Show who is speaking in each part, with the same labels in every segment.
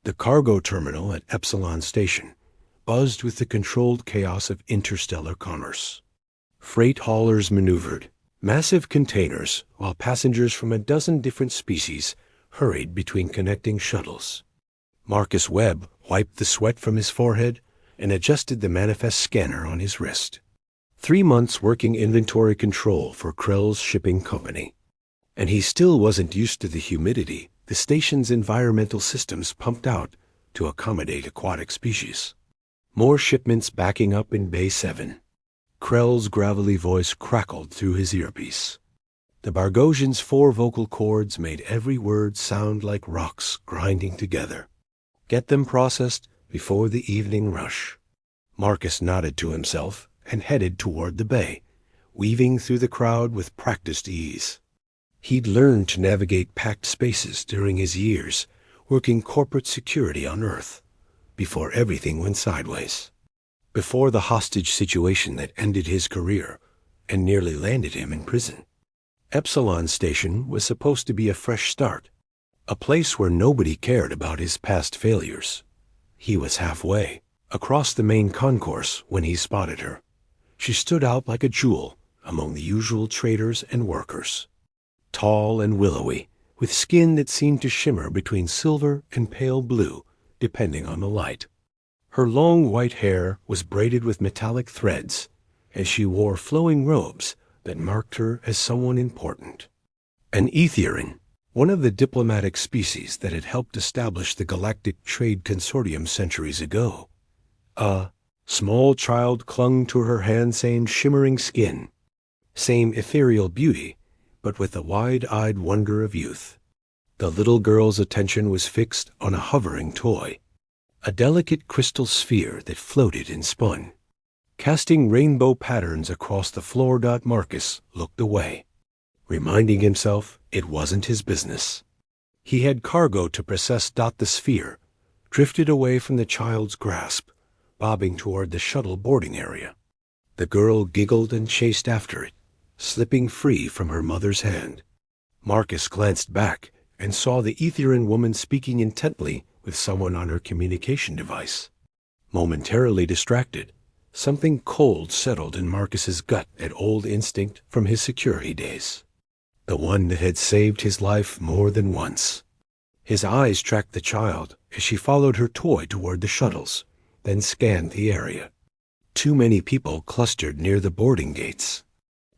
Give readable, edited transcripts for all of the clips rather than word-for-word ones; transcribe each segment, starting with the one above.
Speaker 1: The cargo terminal at Epsilon Station buzzed with the controlled chaos of interstellar commerce. Freight haulers maneuvered, massive containers, while passengers from a dozen different species hurried between connecting shuttles. Marcus Webb wiped the sweat from his forehead and adjusted the manifest scanner on his wrist. 3 months working inventory control for Krell's shipping company. And he still wasn't used to the humidity the station's environmental systems pumped out to accommodate aquatic species. More shipments backing up in Bay 7. Krell's gravelly voice crackled through his earpiece. The Bargosian's 4 vocal cords made every word sound like rocks grinding together. Get them processed before the evening rush. Marcus nodded to himself and headed toward the bay, weaving through the crowd with practiced ease. He'd learned to navigate packed spaces during his years working corporate security on Earth, before everything went sideways. Before the hostage situation that ended his career and nearly landed him in prison. Epsilon Station was supposed to be a fresh start, a place where nobody cared about his past failures. He was halfway, across the main concourse, when he spotted her. She stood out like a jewel among the usual traders and workers. Tall and willowy, with skin that seemed to shimmer between silver and pale blue, depending on the light. Her long white hair was braided with metallic threads, and she wore flowing robes that marked her as someone important. An Aetherian, one of the diplomatic species that had helped establish the Galactic Trade Consortium centuries ago. A small child clung to her hand-stained shimmering skin. Same ethereal beauty, but with the wide-eyed wonder of youth. The little girl's attention was fixed on a hovering toy, a delicate crystal sphere that floated and spun, casting rainbow patterns across the floor. Marcus looked away, reminding himself it wasn't his business. He had cargo to process. The sphere drifted away from the child's grasp, bobbing toward the shuttle boarding area. The girl giggled and chased after it, slipping free from her mother's hand. Marcus glanced back and saw the Aetherian woman speaking intently with someone on her communication device. Momentarily distracted, something cold settled in Marcus's gut, that old instinct from his security days. The one that had saved his life more than once. His eyes tracked the child as she followed her toy toward the shuttles, then scanned the area. Too many people clustered near the boarding gates.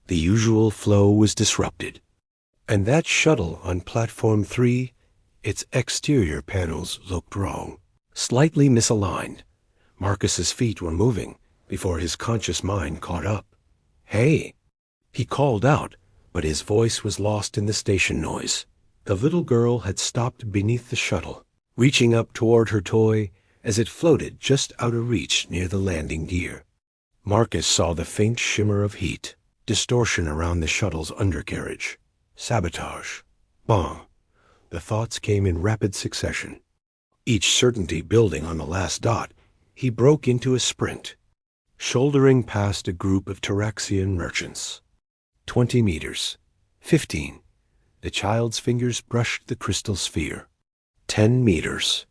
Speaker 1: The usual flow was disrupted. And that shuttle on Platform 3, its exterior panels looked wrong, slightly misaligned. Marcus's feet were moving before his conscious mind caught up. "Hey!" He called out, but his voice was lost in the station noise. The little girl had stopped beneath the shuttle, reaching up toward her toy as it floated just out of reach near the landing gear. Marcus saw the faint shimmer of heat, distortion around the shuttle's undercarriage. Sabotage. Bong. The thoughts came in rapid succession. Each certainty building on the last dot, he broke into a sprint, shouldering past a group of Terraxian merchants. 20 meters. 15. The child's fingers brushed the crystal sphere. 10 meters.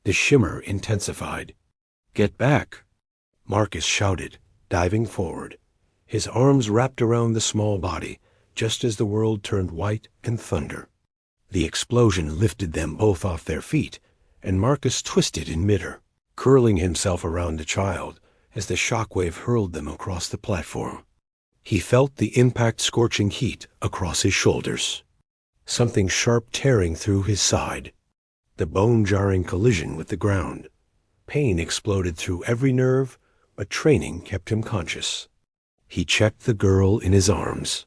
Speaker 1: The shimmer intensified. "Get back!" Marcus shouted, diving forward, his arms wrapped around the small body, just as the world turned white and thunder. The explosion lifted them both off their feet, and Marcus twisted in midair, curling himself around the child as the shockwave hurled them across the platform. He felt the impact scorching heat across his shoulders, something sharp tearing through his side, the bone-jarring collision with the ground. Pain exploded through every nerve, but training kept him conscious. He checked the girl in his arms.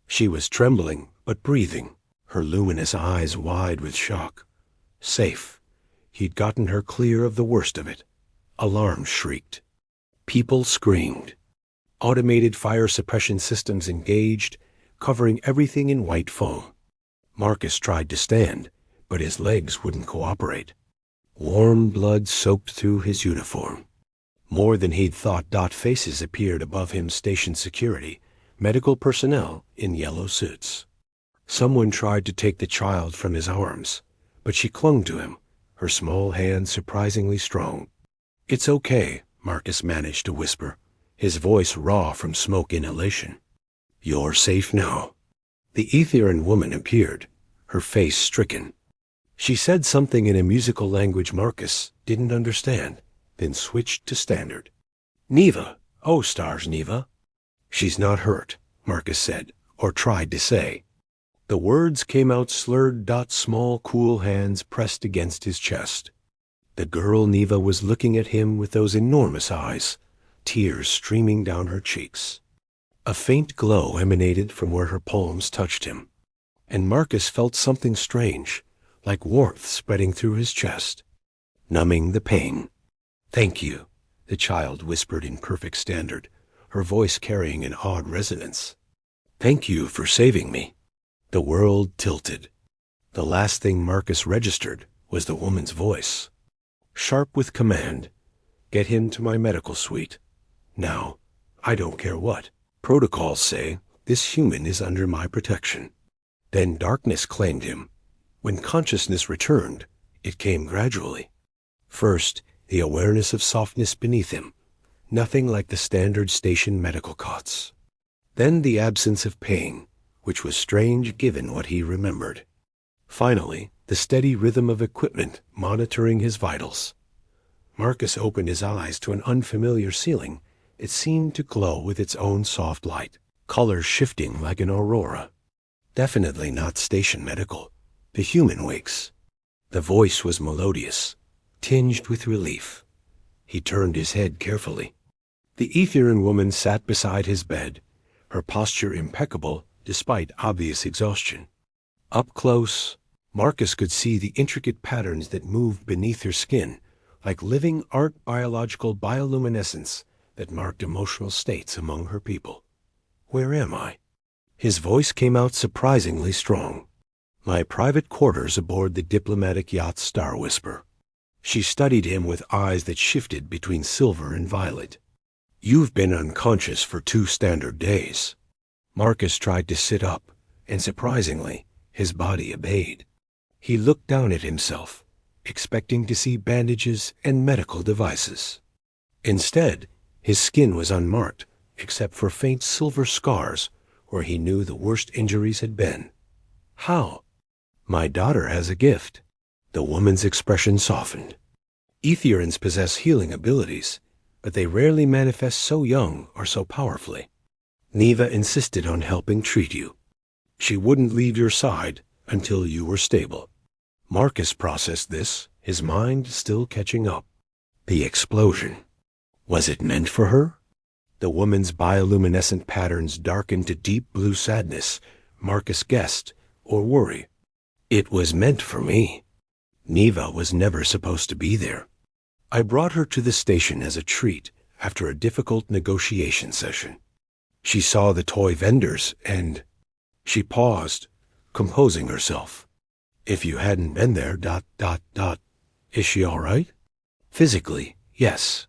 Speaker 1: She was trembling, but breathing, her luminous eyes wide with shock. Safe. He'd gotten her clear of the worst of it. Alarms shrieked. People screamed. Automated fire suppression systems engaged, covering everything in white foam. Marcus tried to stand, but his legs wouldn't cooperate. Warm blood soaked through his uniform. More than he'd thought. Faces appeared above him, station security, medical personnel in yellow suits. Someone tried to take the child from his arms, but she clung to him, her small hand surprisingly strong. "It's okay," Marcus managed to whisper, his voice raw from smoke inhalation. "You're safe now." The Etherian woman appeared, her face stricken. She said something in a musical language Marcus didn't understand, then switched to standard. "Neva! Oh, stars, Neva!" "She's not hurt," Marcus said, or tried to say. The words came out slurred. Small, cool hands pressed against his chest. The girl Neva was looking at him with those enormous eyes, tears streaming down her cheeks. A faint glow emanated from where her palms touched him, and Marcus felt something strange, like warmth spreading through his chest, numbing the pain. "Thank you," the child whispered in perfect standard, her voice carrying an odd resonance. "Thank you for saving me." The world tilted. The last thing Marcus registered was the woman's voice, sharp with command. "Get him to my medical suite. Now, I don't care what protocols say, this human is under my protection." Then darkness claimed him. When consciousness returned, it came gradually. First, the awareness of softness beneath him, nothing like the standard station medical cots. Then the absence of pain, which was strange given what he remembered. Finally, the steady rhythm of equipment monitoring his vitals. Marcus opened his eyes to an unfamiliar ceiling. It seemed to glow with its own soft light, colors shifting like an aurora. Definitely not station medical. The human wakes. The voice was melodious, tinged with relief. He turned his head carefully. The Etherian woman sat beside his bed, her posture impeccable despite obvious exhaustion. Up close, Marcus could see the intricate patterns that moved beneath her skin, like living art biological bioluminescence that marked emotional states among her people. "Where am I?" His voice came out surprisingly strong. "My private quarters aboard the diplomatic yacht Star Whisper." She studied him with eyes that shifted between silver and violet. "You've been unconscious for 2 standard days." Marcus tried to sit up, and surprisingly, his body obeyed. He looked down at himself, expecting to see bandages and medical devices. Instead, his skin was unmarked, except for faint silver scars where he knew the worst injuries had been. "How?" "My daughter has a gift." The woman's expression softened. "Etherians possess healing abilities, but they rarely manifest so young or so powerfully. Neva insisted on helping treat you. She wouldn't leave your side until you were stable." Marcus processed this, his mind still catching up. The explosion. Was it meant for her? The woman's bioluminescent patterns darkened to deep blue sadness, Marcus guessed, or worry. "It was meant for me. Neva was never supposed to be there. I brought her to the station as a treat after a difficult negotiation session. She saw the toy vendors and..." She paused, composing herself. "If you hadn't been there, ... Is she all right?" "Physically, yes.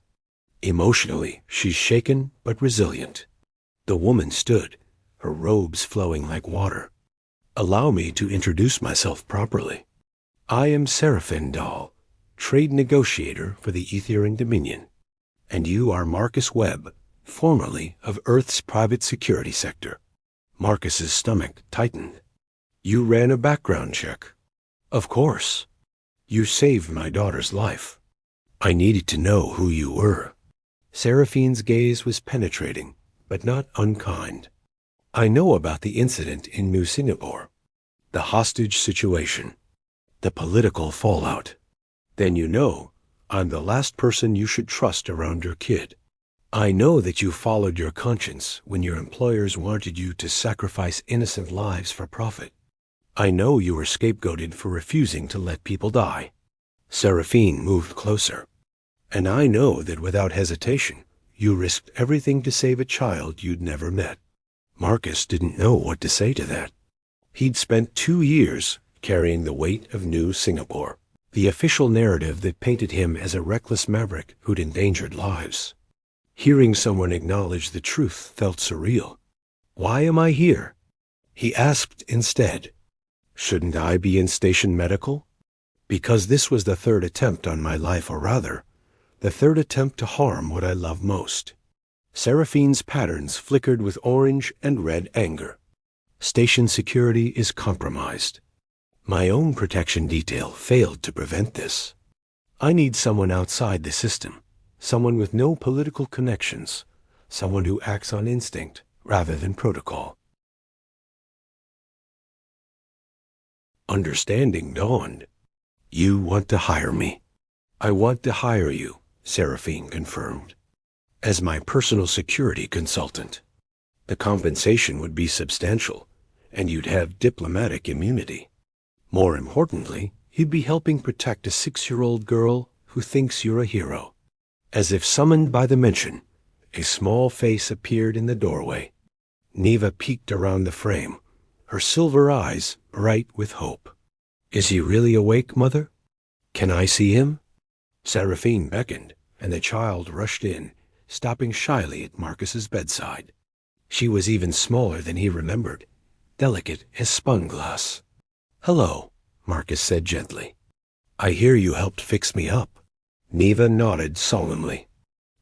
Speaker 1: Emotionally, she's shaken but resilient." The woman stood, her robes flowing like water. "Allow me to introduce myself properly. I am Seraphin Dahl, trade negotiator for the Etherian Dominion. And you are Marcus Webb, formerly of Earth's private security sector." Marcus's stomach tightened. "You ran a background check." "Of course. You saved my daughter's life. I needed to know who you were." Seraphine's gaze was penetrating, but not unkind. "I know about the incident in New Singapore, the hostage situation, the political fallout. Then you know I'm the last person you should trust around your kid. I know that you followed your conscience when your employers wanted you to sacrifice innocent lives for profit. I know you were scapegoated for refusing to let people die." Seraphine moved closer. "And I know that without hesitation, you risked everything to save a child you'd never met." Marcus didn't know what to say to that. He'd spent 2 years carrying the weight of New Singapore, the official narrative that painted him as a reckless maverick who'd endangered lives. Hearing someone acknowledge the truth felt surreal. "Why am I here?" he asked instead. "Shouldn't I be in station medical?" Because this was the third attempt on my life, or rather, the third attempt to harm what I love most. Seraphine's patterns flickered with orange and red anger. Station security is compromised. My own protection detail failed to prevent this. I need someone outside the system, someone with no political connections, someone who acts on instinct rather than protocol. Understanding dawned. You want to hire me. I want to hire you, Seraphine confirmed, as my personal security consultant. The compensation would be substantial, and you'd have diplomatic immunity. More importantly, you'd be helping protect a 6-year-old girl who thinks you're a hero. As if summoned by the mention, a small face appeared in the doorway. Neva peeked around the frame, her silver eyes bright with hope. Is he really awake, Mother? Can I see him? Seraphine beckoned, and the child rushed in, stopping shyly at Marcus's bedside. She was even smaller than he remembered, delicate as spun glass. Hello, Marcus said gently. I hear you helped fix me up. Neva nodded solemnly.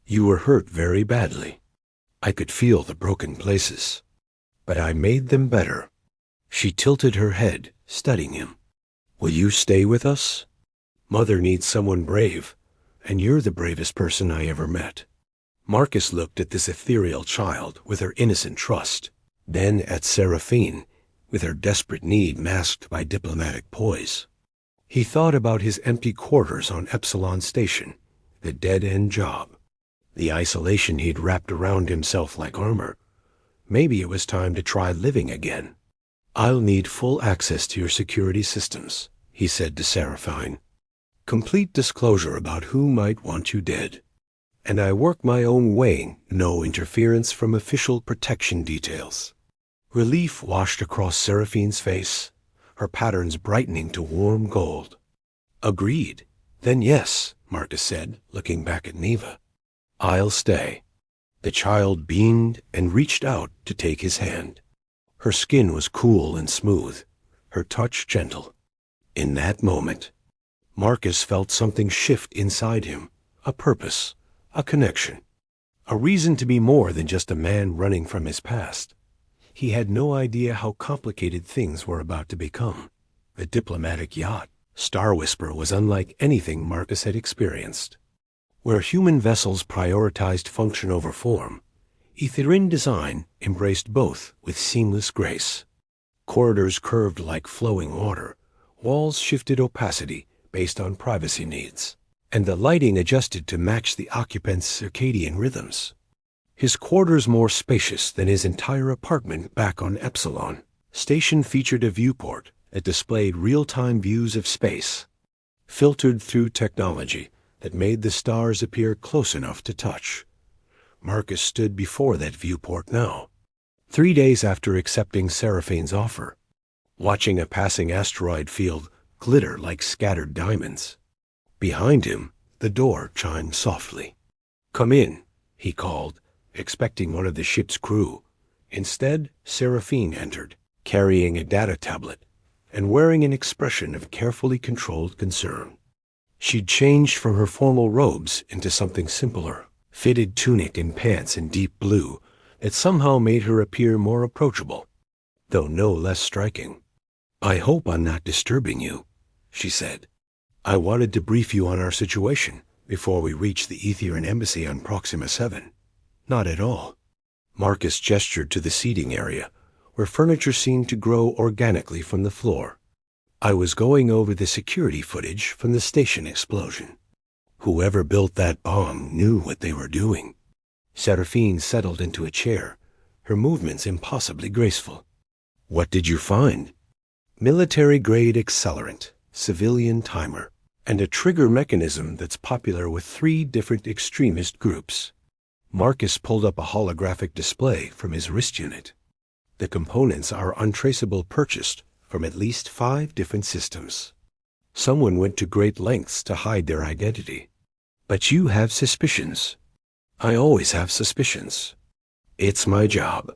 Speaker 1: You were hurt very badly. I could feel the broken places, but I made them better. She tilted her head, studying him. Will you stay with us? Mother needs someone brave, and you're the bravest person I ever met. Marcus looked at this ethereal child with her innocent trust, then at Seraphine, with her desperate need masked by diplomatic poise. He thought about his empty quarters on Epsilon Station, the dead-end job, the isolation he'd wrapped around himself like armor. Maybe it was time to try living again. I'll need full access to your security systems, he said to Seraphine. Complete disclosure about who might want you dead. And I work my own weighing, no interference from official protection details. Relief washed across Seraphine's face, her patterns brightening to warm gold. Agreed. Then yes, Marcus said, looking back at Neva. I'll stay. The child beamed and reached out to take his hand. Her skin was cool and smooth, her touch gentle. In that moment, Marcus felt something shift inside him, a purpose, a connection, a reason to be more than just a man running from his past. He had no idea how complicated things were about to become. The diplomatic yacht, Star Whisper, was unlike anything Marcus had experienced. Where human vessels prioritized function over form, Etherin design embraced both with seamless grace. Corridors curved like flowing water, walls shifted opacity based on privacy needs, and the lighting adjusted to match the occupant's circadian rhythms. His quarters more spacious than his entire apartment back on Epsilon. Station featured a viewport that displayed real-time views of space, filtered through technology that made the stars appear close enough to touch. Marcus stood before that viewport now, 3 days after accepting Seraphine's offer, watching a passing asteroid field glitter like scattered diamonds. Behind him, the door chimed softly. Come in, he called, expecting one of the ship's crew. Instead, Seraphine entered, carrying a data tablet and wearing an expression of carefully controlled concern. She'd changed from her formal robes into something simpler, fitted tunic and pants in deep blue that somehow made her appear more approachable, though no less striking. I hope I'm not disturbing you, she said. I wanted to brief you on our situation before we reach the Etherin embassy on Proxima 7. Not at all. Marcus gestured to the seating area, where furniture seemed to grow organically from the floor. I was going over the security footage from the station explosion. Whoever built that bomb knew what they were doing. Seraphine settled into a chair, her movements impossibly graceful. What did you find? Military-grade accelerant, civilian timer, and a trigger mechanism that's popular with 3 different extremist groups. Marcus pulled up a holographic display from his wrist unit. The components are untraceable, purchased from at least 5 different systems. Someone went to great lengths to hide their identity. But you have suspicions. I always have suspicions. It's my job.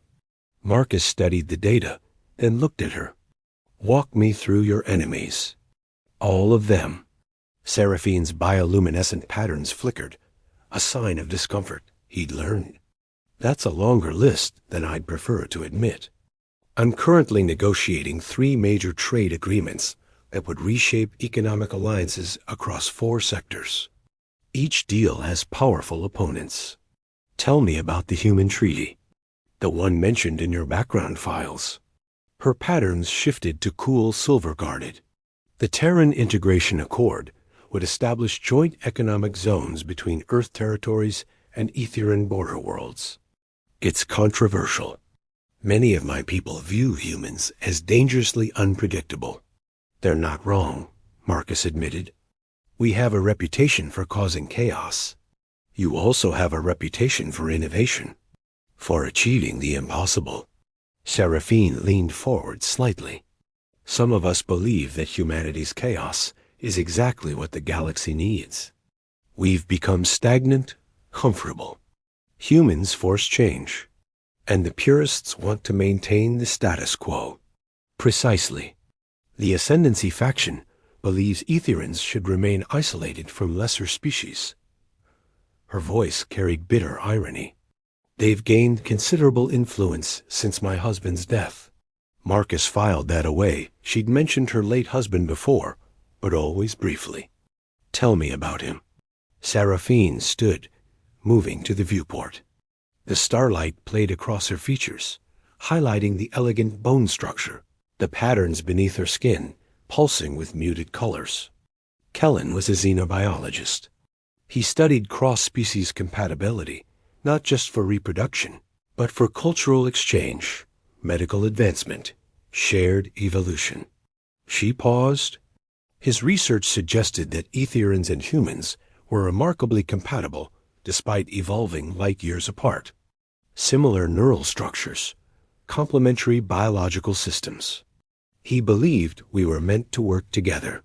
Speaker 1: Marcus studied the data, then looked at her. Walk me through your enemies. All of them. Seraphine's bioluminescent patterns flickered, a sign of discomfort he'd learned. That's a longer list than I'd prefer to admit. I'm currently negotiating 3 major trade agreements that would reshape economic alliances across 4 sectors. Each deal has powerful opponents. Tell me about the human treaty, the one mentioned in your background files. Her patterns shifted to cool silver-guarded. The Terran Integration Accord would establish joint economic zones between Earth territories and Etherean border worlds. It's controversial. Many of my people view humans as dangerously unpredictable. They're not wrong, Marcus admitted. We have a reputation for causing chaos. You also have a reputation for innovation, for achieving the impossible. Seraphine leaned forward slightly. Some of us believe that humanity's chaos is exactly what the galaxy needs. We've become stagnant, comfortable. Humans force change, and the purists want to maintain the status quo. Precisely. The Ascendancy faction believes Ethereans should remain isolated from lesser species. Her voice carried bitter irony. They've gained considerable influence since my husband's death. Marcus filed that away. She'd mentioned her late husband before, but always briefly. Tell me about him. Seraphine stood, moving to the viewport. The starlight played across her features, highlighting the elegant bone structure, the patterns beneath her skin, pulsing with muted colors. Kellen was a xenobiologist. He studied cross-species compatibility, not just for reproduction, but for cultural exchange, medical advancement, shared evolution. She paused. His research suggested that Ethereans and humans were remarkably compatible despite evolving light years apart. Similar neural structures, complementary biological systems. He believed we were meant to work together.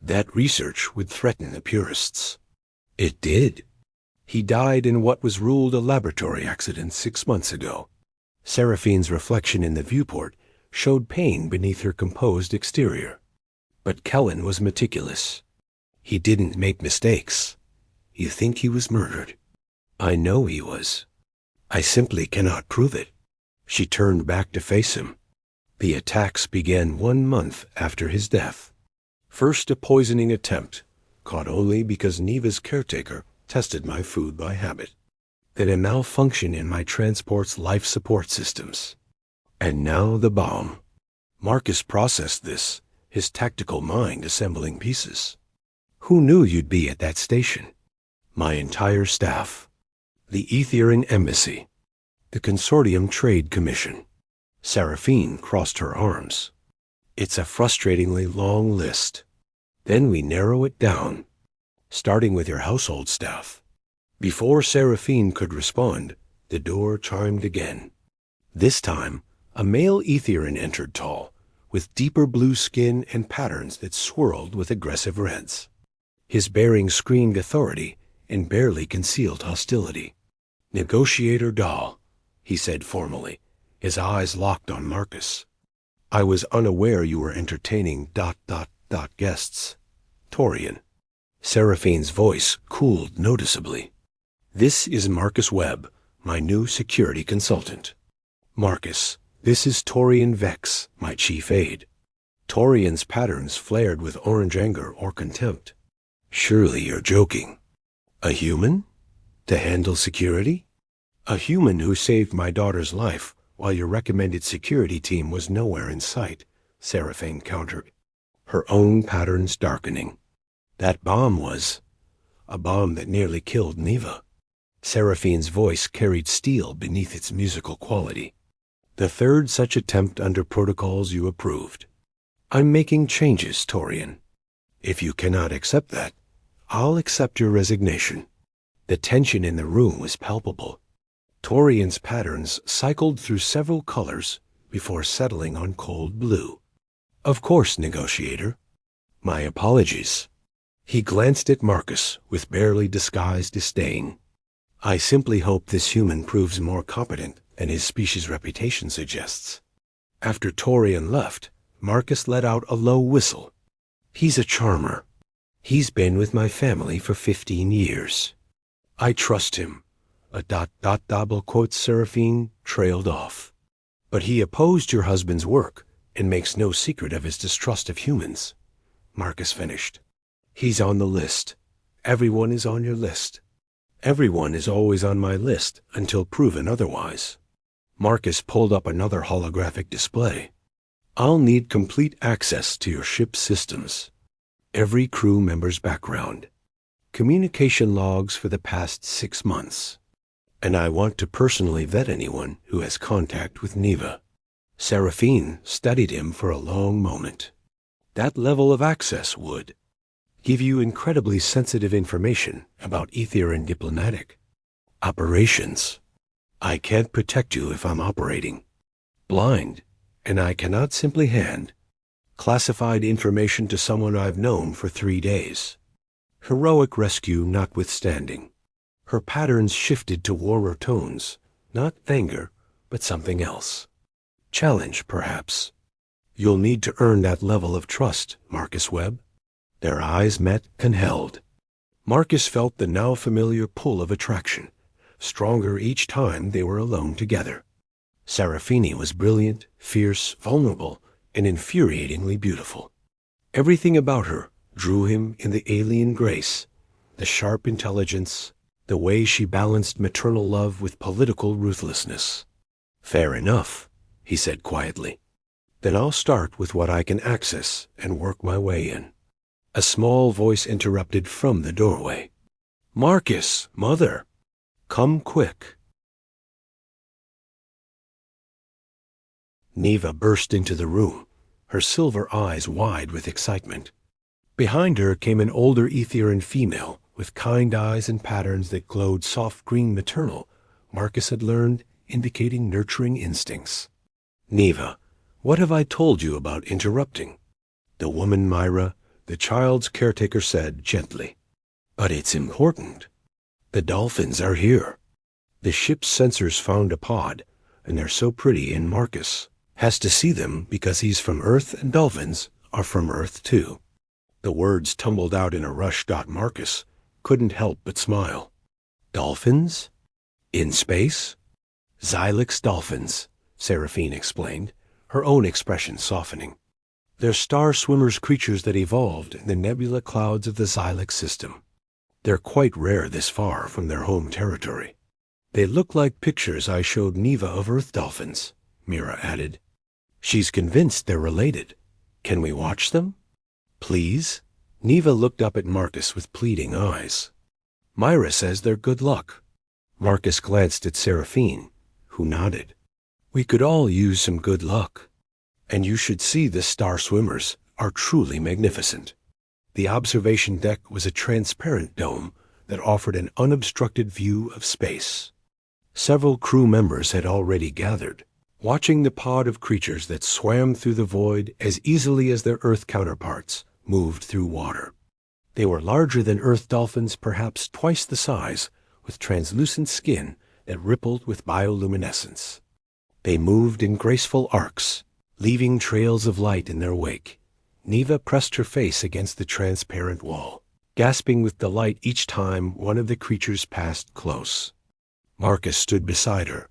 Speaker 1: That research would threaten the purists. It did. He died in what was ruled a laboratory accident 6 months ago. Seraphine's reflection in the viewport showed pain beneath her composed exterior. But Kellen was meticulous. He didn't make mistakes. You think he was murdered? I know he was. I simply cannot prove it. She turned back to face him. The attacks began 1 month after his death. First a poisoning attempt, caught only because Neva's caretaker tested my food by habit. Then a malfunction in my transport's life support systems. And now the bomb. Marcus processed this, his tactical mind assembling pieces. Who knew you'd be at that station? My entire staff. The Etherean Embassy. The Consortium Trade Commission. Seraphine crossed her arms. It's a frustratingly long list. Then we narrow it down, starting with your household staff. Before Seraphine could respond, the door chimed again. This time, a male Etherean entered tall, with deeper blue skin and patterns that swirled with aggressive reds. His bearing screamed authority and barely concealed hostility. Negotiator Dahl, he said formally, his eyes locked on Marcus. I was unaware you were entertaining ... guests. Torian. Seraphine's voice cooled noticeably. This is Marcus Webb, my new security consultant. Marcus, this is Torian Vex, my chief aide. Torian's patterns flared with orange anger or contempt. Surely you're joking. A human? To handle security? A human who saved my daughter's life while your recommended security team was nowhere in sight, Seraphine countered, her own patterns darkening. That bomb was a bomb that nearly killed Neva. Seraphine's voice carried steel beneath its musical quality. The third such attempt under protocols you approved. I'm making changes, Torian. If you cannot accept that, I'll accept your resignation. The tension in the room was palpable. Torian's patterns cycled through several colors before settling on cold blue. Of course, negotiator. My apologies. He glanced at Marcus with barely disguised disdain. I simply hope this human proves more competent than his species' reputation suggests. After Torian left, Marcus let out a low whistle. He's a charmer. He's been with my family for 15 years. I trust him. A double quote Seraphine trailed off. But he opposed your husband's work and makes no secret of his distrust of humans. Marcus finished. He's on the list. Everyone is on your list. Everyone is always on my list until proven otherwise. Marcus pulled up another holographic display. I'll need complete access to your ship's systems. Every crew member's background. Communication logs for the past 6 months. And I want to personally vet anyone who has contact with Neva. Seraphine studied him for a long moment. That level of access would give you incredibly sensitive information about ether and diplomatic operations. I can't protect you if I'm operating blind, and I cannot simply hand classified information to someone I've known for 3 days. Heroic rescue notwithstanding, her patterns shifted to warmer tones, not anger, but something else. Challenge, perhaps. You'll need to earn that level of trust, Marcus Webb. Their eyes met and held. Marcus felt the now familiar pull of attraction, stronger each time they were alone together. Seraphine was brilliant, fierce, vulnerable, and infuriatingly beautiful. Everything about her drew him in the alien grace, the sharp intelligence, the way she balanced maternal love with political ruthlessness. Fair enough, he said quietly. Then I'll start with what I can access and work my way in. A small voice interrupted from the doorway. Marcus, mother, come quick. Neva burst into the room, her silver eyes wide with excitement. Behind her came an older Etherian female with kind eyes and patterns that glowed soft green maternal, Marcus had learned, indicating nurturing instincts. Neva, what have I told you about interrupting? The woman Myra, the child's caretaker, said gently. But it's important. The dolphins are here. The ship's sensors found a pod, and they're so pretty, and Marcus has to see them because he's from Earth and dolphins are from Earth too. The words tumbled out in a rush. Marcus couldn't help but smile. Dolphins? In space? Xylix dolphins, Seraphine explained, her own expression softening. They're star swimmers, creatures that evolved in the nebula clouds of the Xylix system. They're quite rare this far from their home territory. They look like pictures I showed Neva of Earth dolphins, Mira added. She's convinced they're related. Can we watch them? Please? Neva looked up at Marcus with pleading eyes. Myra says they're good luck. Marcus glanced at Seraphine, who nodded. We could all use some good luck. And you should see the star swimmers are truly magnificent. The observation deck was a transparent dome that offered an unobstructed view of space. Several crew members had already gathered, watching the pod of creatures that swam through the void as easily as their Earth counterparts moved through water. They were larger than Earth dolphins, perhaps twice the size, with translucent skin that rippled with bioluminescence. They moved in graceful arcs, leaving trails of light in their wake. Neva pressed her face against the transparent wall, gasping with delight each time one of the creatures passed close. Marcus stood beside her,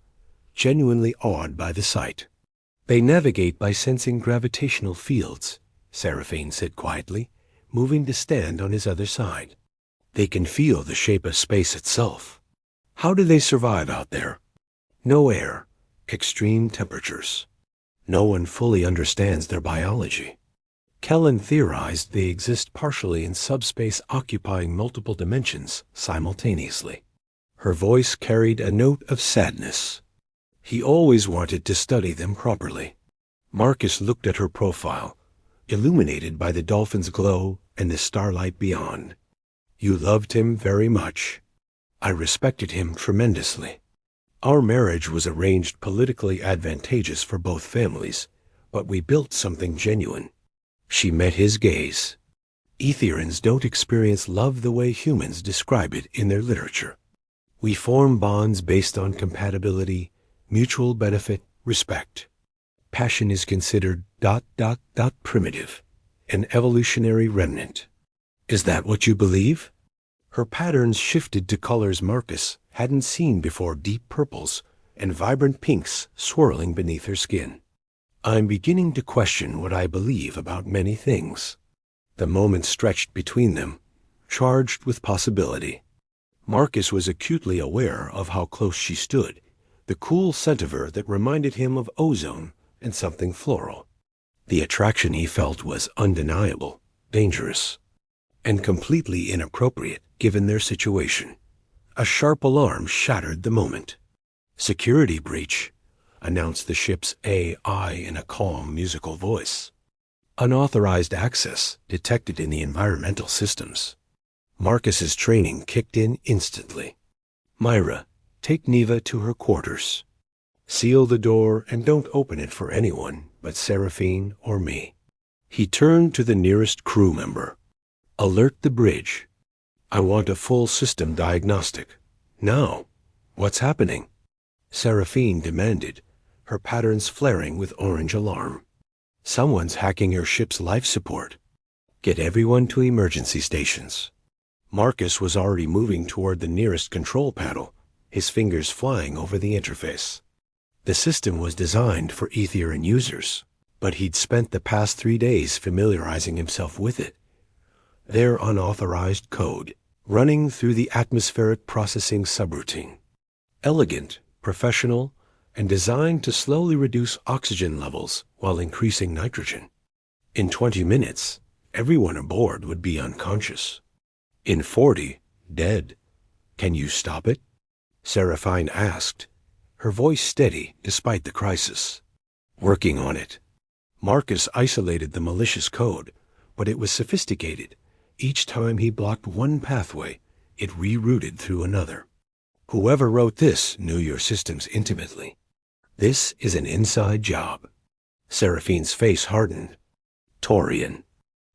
Speaker 1: genuinely awed by the sight. They navigate by sensing gravitational fields, Seraphine said quietly, moving to stand on his other side. They can feel the shape of space itself. How do they survive out there? No air, extreme temperatures. No one fully understands their biology. Kellen theorized they exist partially in subspace, occupying multiple dimensions simultaneously. Her voice carried a note of sadness. He always wanted to study them properly. Marcus looked at her profile, illuminated by the dolphin's glow and the starlight beyond. You loved him very much. I respected him tremendously. Our marriage was arranged politically advantageous for both families, but we built something genuine. She met his gaze. Etherians don't experience love the way humans describe it in their literature. We form bonds based on compatibility, mutual benefit, respect. Passion is considered ... primitive. an evolutionary remnant. Is that what you believe? Her patterns shifted to colors Marcus hadn't seen before, deep purples and vibrant pinks swirling beneath her skin. I'm beginning to question what I believe about many things. The moment stretched between them, charged with possibility. Marcus was acutely aware of how close she stood, the cool scent of her that reminded him of ozone and something floral. The attraction he felt was undeniable, dangerous, and completely inappropriate given their situation. A sharp alarm shattered the moment. "Security breach," announced the ship's AI in a calm, musical voice. "Unauthorized access detected in the environmental systems." Marcus's training kicked in instantly. "Myra, take Neva to her quarters. Seal the door and don't open it for anyone but Seraphine or me." He turned to the nearest crew member. "Alert the bridge. I want a full system diagnostic. Now. What's happening?" Seraphine demanded, her patterns flaring with orange alarm. "Someone's hacking your ship's life support. Get everyone to emergency stations." Marcus was already moving toward the nearest control panel, his fingers flying over the interface. The system was designed for Etherian users, but he'd spent the past 3 days familiarizing himself with it. Their unauthorized code, running through the atmospheric processing subroutine. Elegant, professional, and designed to slowly reduce oxygen levels while increasing nitrogen. In 20 minutes, everyone aboard would be unconscious. In 40, dead. "Can you stop it?" Seraphine asked, her voice steady despite the crisis. "Working on it." Marcus isolated the malicious code, but it was sophisticated. Each time he blocked one pathway, it rerouted through another. "Whoever wrote this knew your systems intimately. This is an inside job." Seraphine's face hardened. "Taurian.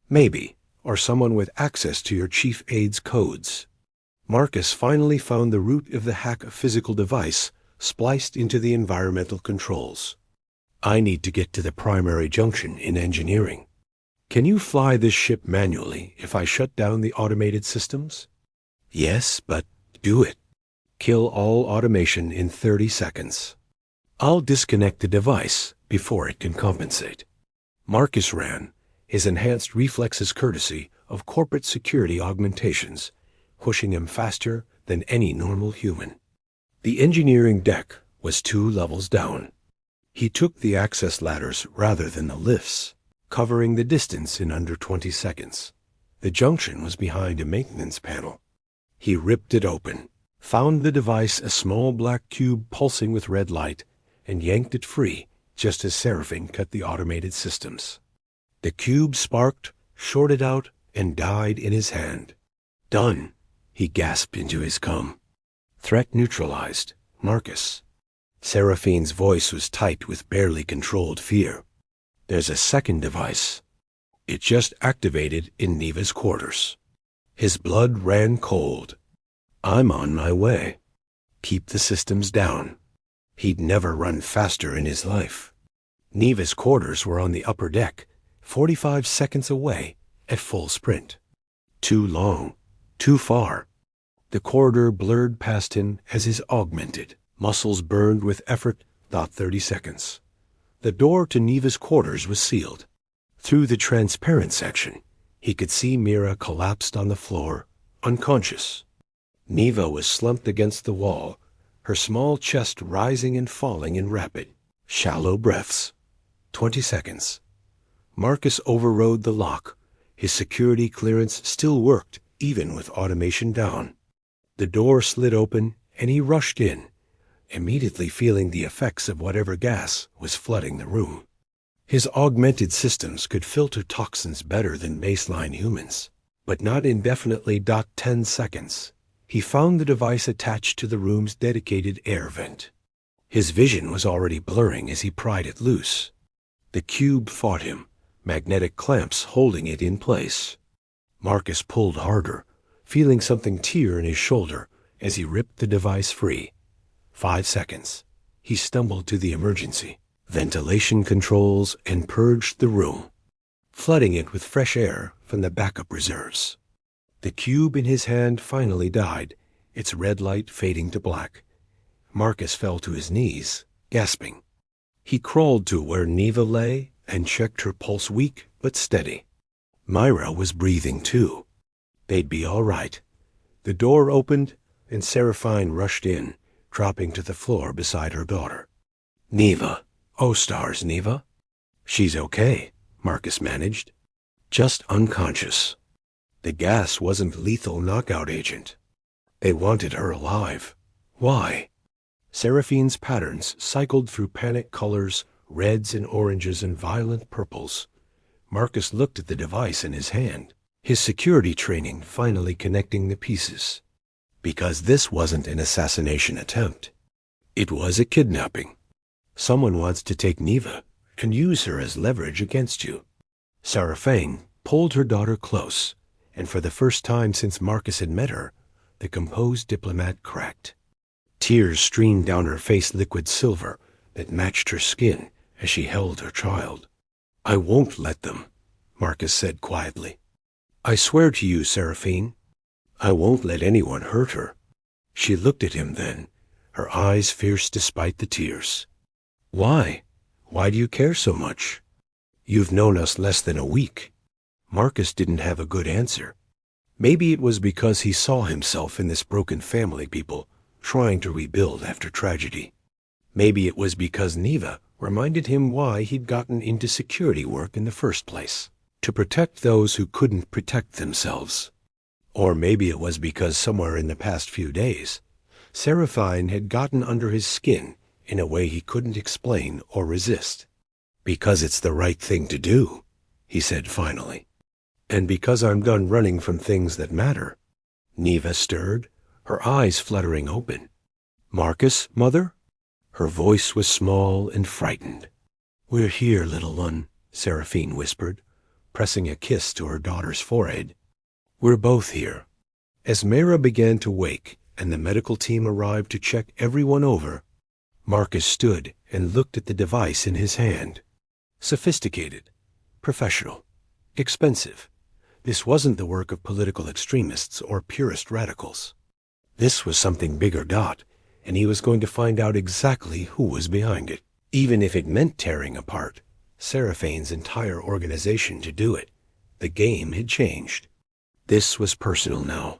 Speaker 1: Maybe, or someone with access to your chief aide's codes." Marcus finally found the root of the hack, a physical device spliced into the environmental controls. "I need to get to the primary junction in engineering. Can you fly this ship manually if I shut down the automated systems?" "Yes, but do it. Kill all automation in 30 seconds. I'll disconnect the device before it can compensate." Marcus ran, his enhanced reflexes courtesy of corporate security augmentations, pushing him faster than any normal human. The engineering deck was 2 levels down. He took the access ladders rather than the lifts, covering the distance in under 20 seconds. The junction was behind a maintenance panel. He ripped it open, found the device, a small black cube pulsing with red light, and yanked it free just as Seraphine cut the automated systems. The cube sparked, shorted out, and died in his hand. "Done," he gasped into his cum. "Threat neutralized, Marcus." Seraphine's voice was tight with barely controlled fear. "There's a second device. It just activated in Neva's quarters." His blood ran cold. "I'm on my way. Keep the systems down." He'd never run faster in his life. Neva's quarters were on the upper deck, 45 seconds away at full sprint. Too long, too far. The corridor blurred past him as his augmented muscles burned with effort, thought 30 seconds. The door to Neva's quarters was sealed. Through the transparent section, he could see Mira collapsed on the floor, unconscious. Neva was slumped against the wall, her small chest rising and falling in rapid, shallow breaths. 20 seconds. Marcus overrode the lock. His security clearance still worked, even with automation down. The door slid open, and he rushed in, immediately feeling the effects of whatever gas was flooding the room. His augmented systems could filter toxins better than baseline humans, but not indefinitely. 10 seconds. He found the device attached to the room's dedicated air vent. His vision was already blurring as he pried it loose. The cube fought him, magnetic clamps holding it in place. Marcus pulled harder, feeling something tear in his shoulder as he ripped the device free. 5 seconds. He stumbled to the emergency ventilation controls and purged the room. flooding it with fresh air from the backup reserves. The cube in his hand finally died, its red light fading to black. Marcus fell to his knees, gasping. He crawled to where Neva lay and checked her pulse, weak but steady. Myra was breathing too. They'd be all right. The door opened, and Seraphine rushed in, dropping to the floor beside her daughter. "Neva. Oh, stars, Neva." "She's okay," Marcus managed. "Just unconscious. The gas wasn't lethal knockout agent. They wanted her alive. Why?" Seraphine's patterns cycled through panic colors, reds and oranges and violent purples. Marcus looked at the device in his hand, his security training finally connecting the pieces. Because this wasn't an assassination attempt. It was a kidnapping. Someone wants to take Neva, can use her as leverage against you. Seraphine pulled her daughter close, and for the first time since Marcus had met her, the composed diplomat cracked. Tears streamed down her face, liquid silver that matched her skin as she held her child. "I won't let them," Marcus said quietly. "I swear to you, Seraphine, I won't let anyone hurt her." She looked at him then, her eyes fierce despite the tears. "Why? Why do you care so much? You've known us less than a week." Marcus didn't have a good answer. Maybe it was because he saw himself in this broken family people trying to rebuild after tragedy. Maybe it was because Neva reminded him why he'd gotten into security work in the first place, to protect those who couldn't protect themselves. Or maybe it was because somewhere in the past few days, Seraphine had gotten under his skin in a way he couldn't explain or resist. "Because it's the right thing to do," he said finally. "And because I'm done running from things that matter." Neva stirred, her eyes fluttering open. "Marcus, Mother?" Her voice was small and frightened. "We're here, little one," Seraphine whispered, pressing a kiss to her daughter's forehead. "We're both here." As Myra began to wake and the medical team arrived to check everyone over, Marcus stood and looked at the device in his hand. Sophisticated, professional, expensive. This wasn't the work of political extremists or purist radicals. This was something bigger, and he was going to find out exactly who was behind it, even if it meant tearing apart Seraphine's entire organization to do it. The game had changed. This was personal now.